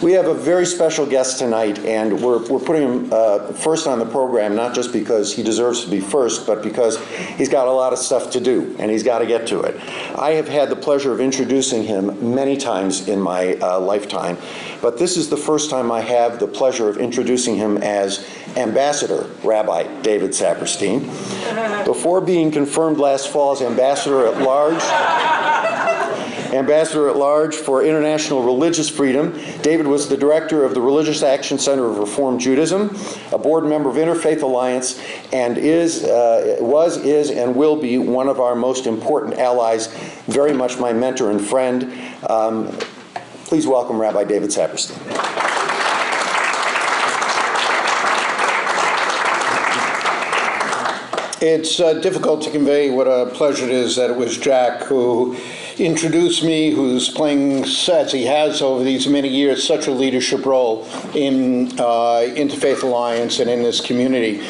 We have a very special guest tonight, and we're putting him first on the program, not just because he deserves to be first, but because he's got a lot of stuff to do, and he's got to get to it. I have had the pleasure of introducing him many times in my lifetime, but this is the first time I have the pleasure of introducing him as Ambassador Rabbi David Saperstein. Before being confirmed last fall as Ambassador at Large for International Religious Freedom, David was the director of the Religious Action Center of Reform Judaism, a board member of Interfaith Alliance, and is, and will be one of our most important allies, very much my mentor and friend. Please welcome Rabbi David Saperstein. It's difficult to convey what a pleasure it is that it was Jack who introduced me, who's playing, as he has over these many years, such a leadership role in Interfaith Alliance and in this community.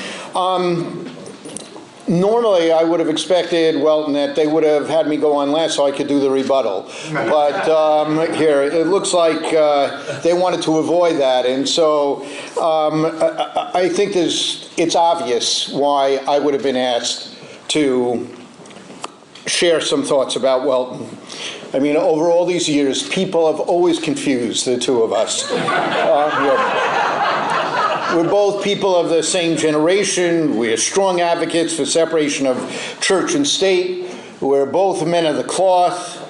Normally, I would have expected, Welton, that they would have had me go on last so I could do the rebuttal. But here, it looks like they wanted to avoid that. And so I think it's obvious why I would have been asked to share some thoughts about Welton. I mean, over all these years, people have always confused the two of us. We're both people of the same generation. We are strong advocates for separation of church and state. We're both men of the cloth.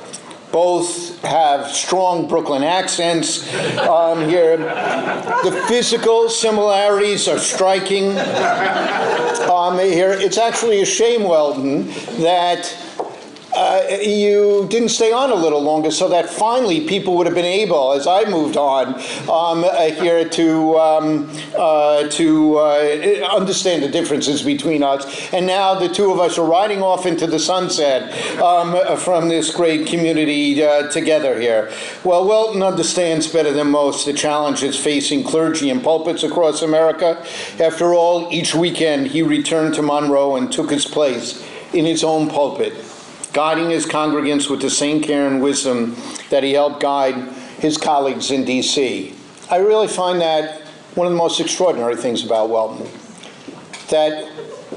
Both have strong Brooklyn accents. Here, the physical similarities are striking. Here, it's actually a shame, Welton, that you didn't stay on a little longer so that finally people would have been able, as I moved on, here to understand the differences between us. And now the two of us are riding off into the sunset from this great community together here. Well, Welton understands better than most the challenges facing clergy and pulpits across America. After all, each weekend he returned to Monroe and took his place in his own pulpit, guiding his congregants with the same care and wisdom that he helped guide his colleagues in D.C. I really find that one of the most extraordinary things about Welton, that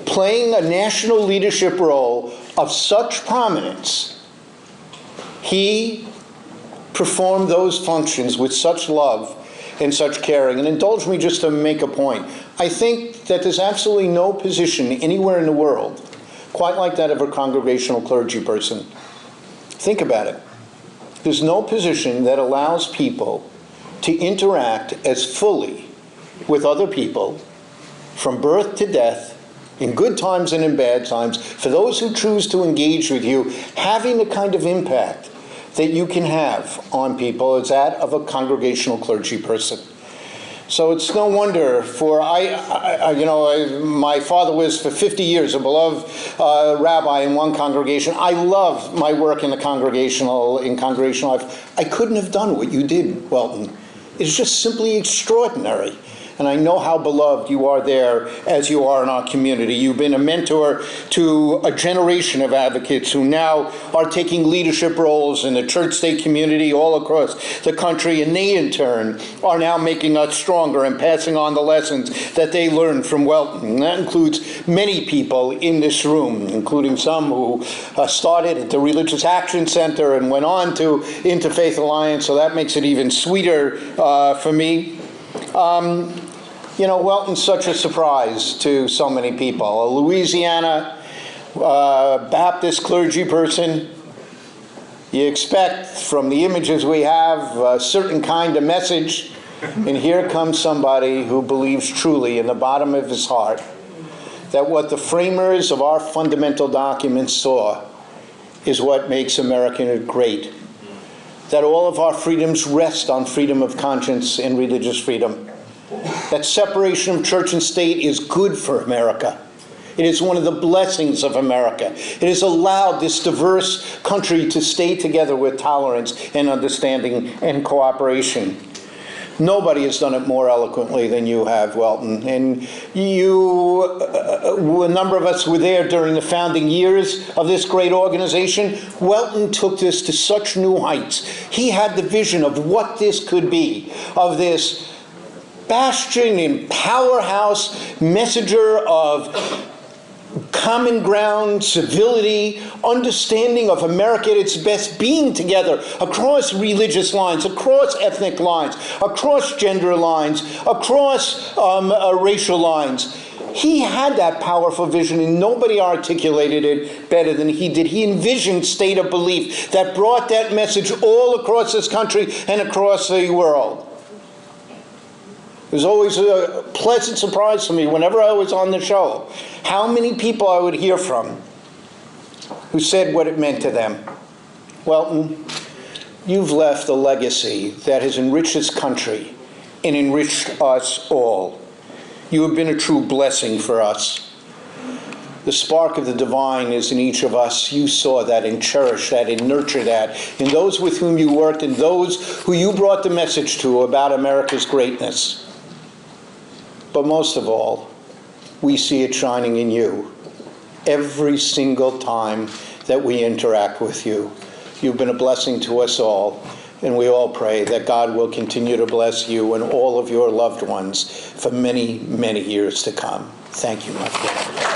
playing a national leadership role of such prominence, he performed those functions with such love and such caring. And indulge me just to make a point. I think that there's absolutely no position anywhere in the world quite like that of a congregational clergy person. Think about it. There's no position that allows people to interact as fully with other people from birth to death, in good times and in bad times, for those who choose to engage with you, having the kind of impact that you can have on people as that of a congregational clergy person. So it's no wonder, for my father was for 50 years a beloved rabbi in one congregation. I love my work in congregational life. I couldn't have done what you did, Welton. It's just simply extraordinary. And I know how beloved you are there as you are in our community. You've been a mentor to a generation of advocates who now are taking leadership roles in the church-state community all across the country, and they in turn are now making us stronger and passing on the lessons that they learned from Welton. And that includes many people in this room, including some who started at the Religious Action Center and went on to Interfaith Alliance, so that makes it even sweeter for me. Welton's such a surprise to so many people. A Louisiana Baptist clergy person, you expect from the images we have a certain kind of message, and here comes somebody who believes truly in the bottom of his heart that what the framers of our fundamental documents saw is what makes America great, that all of our freedoms rest on freedom of conscience and religious freedom, that separation of church and state is good for America. It is one of the blessings of America. It has allowed this diverse country to stay together with tolerance and understanding and cooperation. Nobody has done it more eloquently than you have, Welton. And a number of us were there during the founding years of this great organization. Welton took this to such new heights. He had the vision of what this could be, of this bastion and powerhouse messenger of common ground, civility, understanding of America at its best, being together across religious lines, across ethnic lines, across gender lines, across racial lines. He had that powerful vision, and nobody articulated it better than he did. He envisioned state of belief that brought that message all across this country and across the world. It was always a pleasant surprise for me whenever I was on the show, how many people I would hear from who said what it meant to them. Welton, you've left a legacy that has enriched this country and enriched us all. You have been a true blessing for us. The spark of the divine is in each of us. You saw that and cherished that and nurtured that in those with whom you worked and those who you brought the message to about America's greatness. But most of all, we see it shining in you every single time that we interact with you. You've been a blessing to us all, and we all pray that God will continue to bless you and all of your loved ones for many, many years to come. Thank you, my friend.